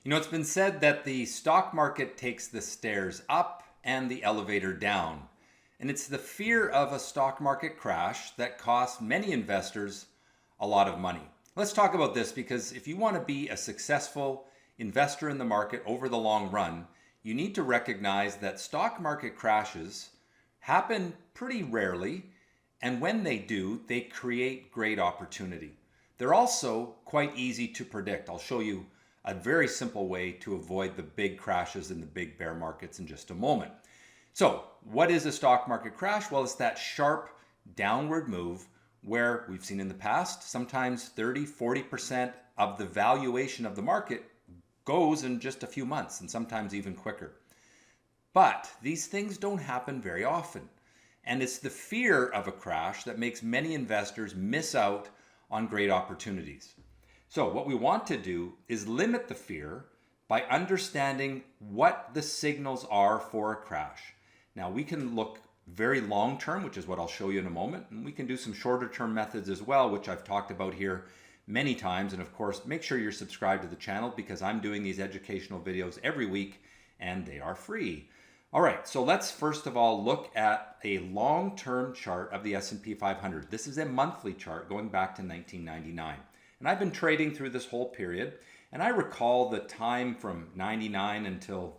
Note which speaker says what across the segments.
Speaker 1: You know, it's been said that the stock market takes the stairs up and the elevator down. And it's the fear of a stock market crash that costs many investors a lot of money. Let's talk about this because if you want to be a successful investor in the market over the long run, you need to recognize that stock market crashes happen pretty rarely. And when they do, they create great opportunity. They're also quite easy to predict. I'll show you a very simple way to avoid the big crashes and the big bear markets in just a moment. So, what is a stock market crash? Well, it's that sharp downward move where we've seen in the past, sometimes 30-40% of the valuation of the market goes in just a few months and sometimes even quicker. But these things don't happen very often. And it's the fear of a crash that makes many investors miss out on great opportunities. So what we want to do is limit the fear by understanding what the signals are for a crash. Now we can look very long term, which is what I'll show you in a moment, and we can do some shorter term methods as well, which I've talked about here many times. And of course, make sure you're subscribed to the channel because I'm doing these educational videos every week and they are free. All right, so let's first of all look at a long-term chart of the S&P 500. This is a monthly chart going back to 1999. And I've been trading through this whole period, and I recall the time from 99 until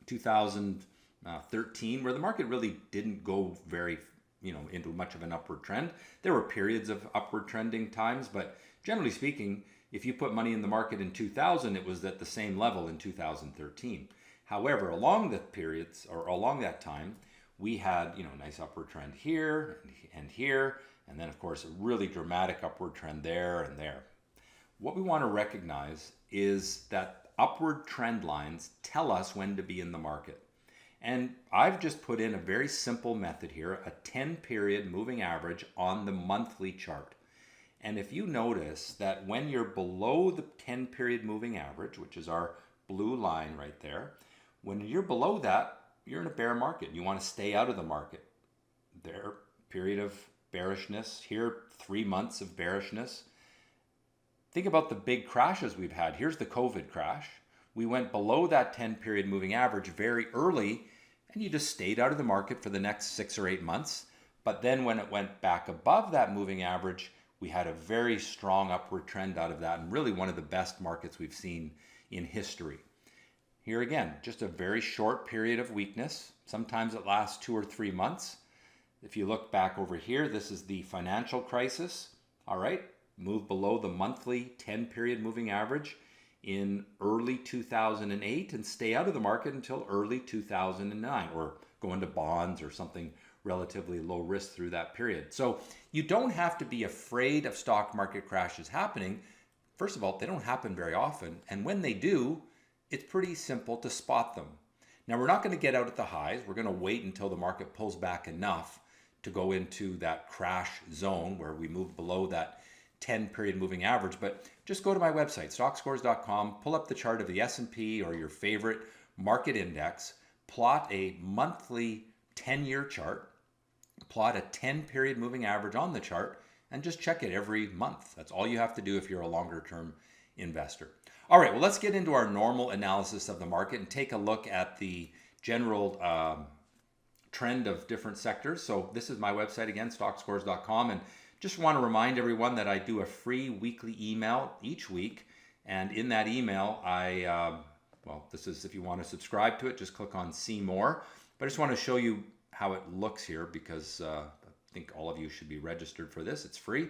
Speaker 1: 2013 where the market really didn't go very, into much of an upward trend. There were periods of upward trending times, but generally speaking, if you put money in the market in 2000, it was at the same level in 2013. However, along the periods or along that time, we had, nice upward trend here and here, and then of course a really dramatic upward trend there and there. What we want to recognize is that upward trend lines tell us when to be in the market. And I've just put in a very simple method here, a 10-period moving average on the monthly chart. And if you notice that when you're below the 10-period moving average, which is our blue line right there, when you're below that, you're in a bear market. You want to stay out of the market. There, period of bearishness. Here, 3 months of bearishness. Think about the big crashes we've had. Here's the COVID crash. We went below that 10-period moving average very early, and you just stayed out of the market for the next 6 or 8 months. But then when it went back above that moving average, we had a very strong upward trend out of that, and really one of the best markets we've seen in history. Here again, just a very short period of weakness. Sometimes it lasts 2 or 3 months. If you look back over here, this is the financial crisis. All right, move below the monthly 10-period moving average in early 2008 and stay out of the market until early 2009, or go into bonds or something relatively low risk through that period. So you don't have to be afraid of stock market crashes happening. First of all, they don't happen very often. And when they do, it's pretty simple to spot them. Now, we're not going to get out at the highs. We're going to wait until the market pulls back enough to go into that crash zone where we move below that 10-period moving average. But just go to my website, stockscores.com, pull up the chart of the S&P or your favorite market index, plot a monthly 10-year chart, plot a 10-period moving average on the chart, and just check it every month. That's all you have to do if you're a longer-term investor. All right, well, let's get into our normal analysis of the market and take a look at the general trend of different sectors. So this is my website again, stockscores.com, and just want to remind everyone that I do a free weekly email each week. And in that email, this is if you want to subscribe to it, just click on See More. But I just want to show you how it looks here because I think all of you should be registered for this. It's free.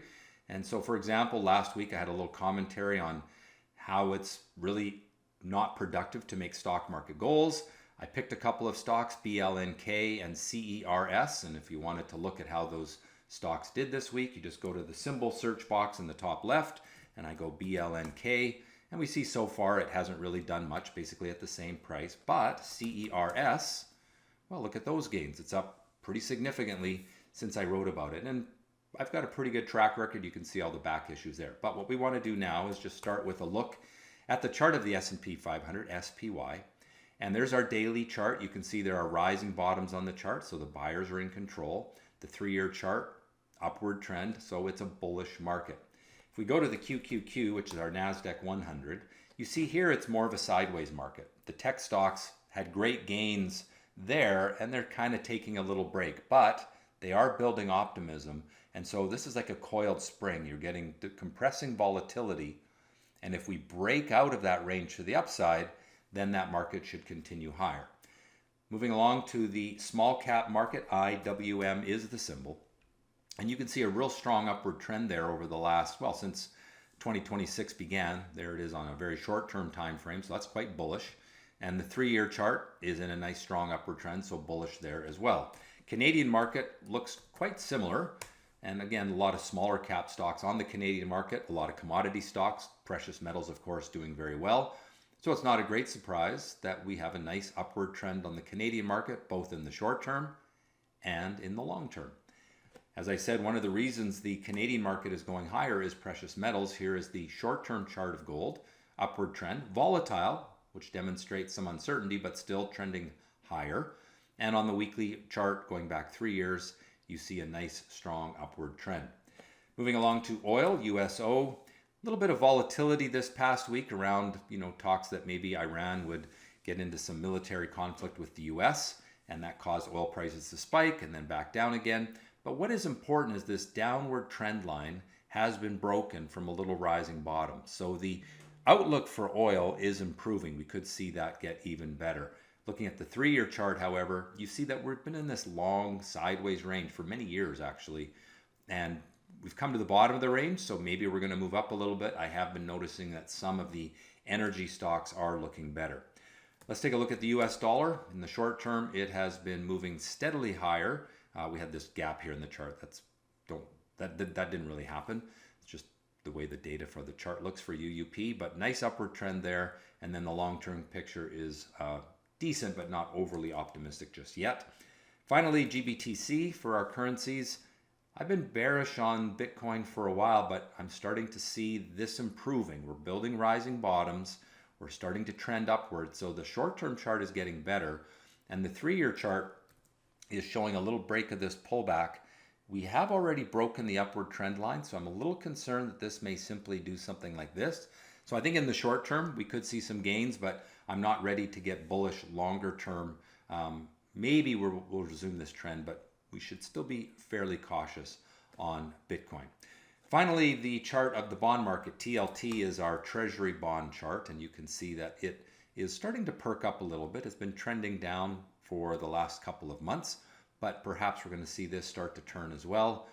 Speaker 1: And so, for example, last week I had a little commentary on how it's really not productive to make stock market goals. I picked a couple of stocks, BLNK and CERS, and if you wanted to look at how those stocks did this week, you just go to the symbol search box in the top left, and I go BLNK, and we see so far it hasn't really done much, basically at the same price, but CERS, well, look at those gains. It's up pretty significantly since I wrote about it, and I've got a pretty good track record. You can see all the back issues there. But what we want to do now is just start with a look at the chart of the S&P 500, SPY. And there's our daily chart. You can see there are rising bottoms on the chart, so the buyers are in control. The 3-year chart, upward trend, so it's a bullish market. If we go to the QQQ, which is our NASDAQ 100, You see here it's more of a sideways market. The tech stocks had great gains there and they're kind of taking a little break, but they are building optimism. And so this is like a coiled spring. You're getting the compressing volatility. And if we break out of that range to the upside, then that market should continue higher. Moving along to the small cap market, IWM is the symbol. And you can see a real strong upward trend there over the last, well, since 2026 began. There it is on a very short-term time frame, so that's quite bullish. And the 3-year chart is in a nice strong upward trend, so bullish there as well. Canadian market looks quite similar. And again, a lot of smaller cap stocks on the Canadian market, a lot of commodity stocks, precious metals, of course, doing very well. So it's not a great surprise that we have a nice upward trend on the Canadian market, both in the short term and in the long term. As I said, one of the reasons the Canadian market is going higher is precious metals. Here is the short-term chart of gold, upward trend, volatile, which demonstrates some uncertainty, but still trending higher. And on the weekly chart, going back 3 years, you see a nice, strong upward trend. Moving along to oil, USO, a little bit of volatility this past week around, talks that maybe Iran would get into some military conflict with the US, and that caused oil prices to spike and then back down again. But what is important is this downward trend line has been broken from a little rising bottom. So the outlook for oil is improving. We could see that get even better. Looking at the 3-year chart, however, you see that we've been in this long sideways range for many years, actually. And we've come to the bottom of the range, so maybe we're going to move up a little bit. I have been noticing that some of the energy stocks are looking better. Let's take a look at the US dollar. In the short term, it has been moving steadily higher. We had this gap here in the chart. That didn't really happen. It's just the way the data for the chart looks for UUP, but nice upward trend there. And then the long-term picture is decent, but not overly optimistic just yet. Finally, GBTC for our currencies. I've been bearish on Bitcoin for a while, but I'm starting to see this improving. We're building rising bottoms. We're starting to trend upward. So the short-term chart is getting better. And the 3-year chart is showing a little break of this pullback. We have already broken the upward trend line, so I'm a little concerned that this may simply do something like this. So I think in the short term, we could see some gains, but I'm not ready to get bullish longer term. Maybe we'll resume this trend, but we should still be fairly cautious on Bitcoin. Finally, the chart of the bond market, TLT, is our treasury bond chart, and you can see that it is starting to perk up a little bit. It's been trending down for the last couple of months, but perhaps we're going to see this start to turn as well.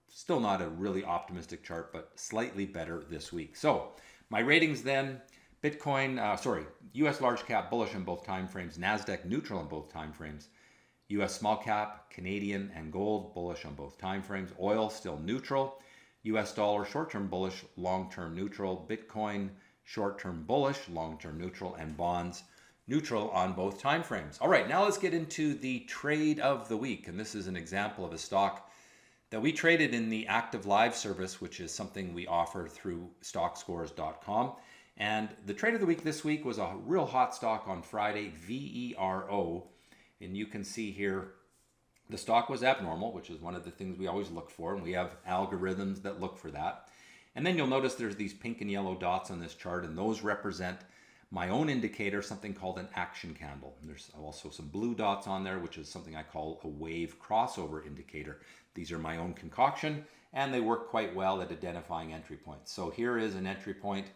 Speaker 1: Still not a really optimistic chart, but slightly better this week. So my ratings then, Bitcoin, US large cap bullish on both time frames, NASDAQ neutral on both time frames, US small cap, Canadian and gold bullish on both time frames, oil still neutral, US dollar short-term bullish, long-term neutral, Bitcoin short-term bullish, long-term neutral, and bonds neutral on both time frames. All right, now let's get into the trade of the week. And this is an example of a stock that we traded in the active live service, which is something we offer through Stockscores.com. And the trade of the week this week was a real hot stock on Friday, VERO. And you can see here the stock was abnormal, which is one of the things we always look for. And we have algorithms that look for that. And then you'll notice there's these pink and yellow dots on this chart, and those represent my own indicator, something called an action candle. And there's also some blue dots on there, which is something I call a wave crossover indicator. These are my own concoction, and they work quite well at identifying entry points. So here is an entry point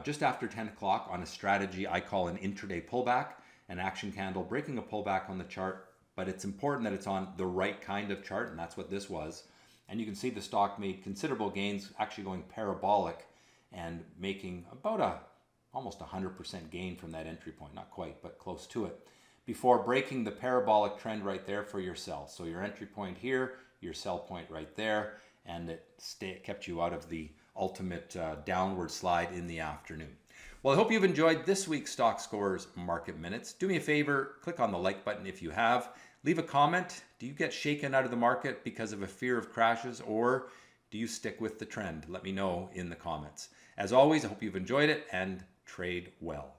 Speaker 1: just after 10 o'clock on a strategy I call an intraday pullback, an action candle breaking a pullback on the chart, but it's important that it's on the right kind of chart, and that's what this was. And you can see the stock made considerable gains, actually going parabolic and making about almost 100% gain from that entry point. Not quite, but close to it, before breaking the parabolic trend right there for your sell. So your entry point here, your sell point right there, and it kept you out of the ultimate downward slide in the afternoon. Well, I hope you've enjoyed this week's Stockscores Market Minutes. Do me a favor, click on the like button if you have. Leave a comment. Do you get shaken out of the market because of a fear of crashes, or do you stick with the trend? Let me know in the comments. As always, I hope you've enjoyed it, and trade well.